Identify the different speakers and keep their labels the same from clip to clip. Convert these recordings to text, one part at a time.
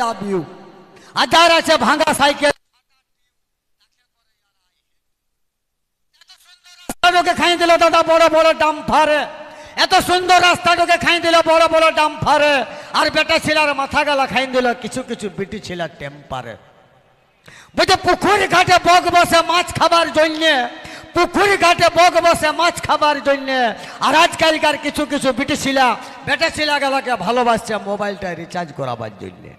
Speaker 1: Love you. আর যার আছে ভাঙা সাইকেল রাস্তাটাকে খাই দিল দাদা বড় বড় ডাম্পারে, এত সুন্দর রাস্তাটাকে খাই দিল বড় বড় ডাম্পারে। আর বেটা ছিলার মাথা গালা খাই দিল কিছু কিছু বিটি ছিলার টেম্পারে। বুঝে পুকুরি ঘাটে বক বসে মাছ খাবার জন্যে, পুকুরি ঘাটে বক বসে মাছ খাবার জন্যে। আর আজকালকার কিছু কিছু বিটি ছিলা বেটা ছিলা গেলাকে ভালোবাসছে মোবাইলটা রিচার্জ করাবার জন্যে।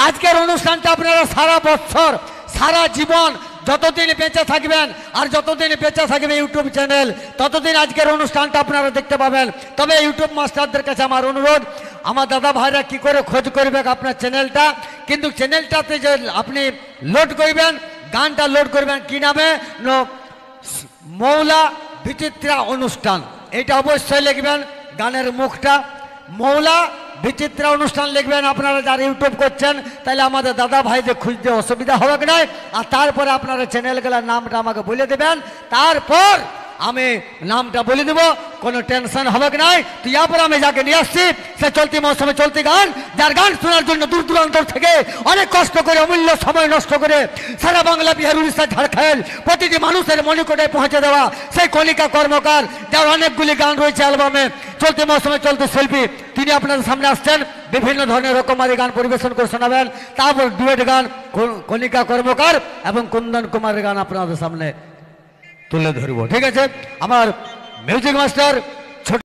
Speaker 1: আজকের অনুষ্ঠানটা আপনারা সারা বছর সারা জীবন যতদিন বেঁচে থাকবেন আর যতদিন বেঁচে থাকবে ইউটিউব চ্যানেল ততদিন আজকের অনুষ্ঠানটা আপনারা দেখতে পাবেন। তবে ইউটিউব মাস্টারদের কাছে আমার অনুরোধ, আমার দাদা ভাইরা কি করে খোঁজ করবে আপনার চ্যানেলটা, কিন্তু চ্যানেলটাতে যে আপনি লোড করবেন গানটা লোড করবেন কি নামে, মৌলা বিচিত্রা অনুষ্ঠান, এটা অবশ্যই লিখবেন। গানের মুখটা মৌলা বিচিত্রা অনুষ্ঠান লিখবেন। আপনারা যারা ইউটিউব করছেন তাহলে আমাদের দাদা ভাইদের খুঁজতে অসুবিধা হবে না। আর তারপরে আপনারা চ্যানেলগুলোর নামটা আমাকে বলে দেবেন, তারপর আমি নামটা বলে দেব, কোনো টেনশন হবে না। তো ইয়ারপর আমি যাকে নিয়ে আসছি সে চলতি মৌসুমে চলতি গান, যার গান শোনার জন্য দূর দূরান্তর থেকে অনেক কষ্ট করে অমূল্য সময় নষ্ট করে সারা বাংলা বিহার উড়িষ্যা ঝাড়খণ্ড প্রতিটি মানুষের মনিকটে পৌঁছে দেওয়া সেই কণিকা কর্মকার, যার অনেকগুলি গান রয়েছে অ্যালবামে। চলতি মৌসুমে চলতি শিল্পী তিনি আপনাদের সামনে আসছেন, বিভিন্ন ধরনের রকমারি গান পরিবেশন করে শোনাবেন। তারপর ডুয়েট গান কণিকা কর্মকার এবং কুন্দন কুমারের গান আপনাদের সামনে তুলে ধরবো। ঠিক আছে, আমার মিউজিক মাস্টার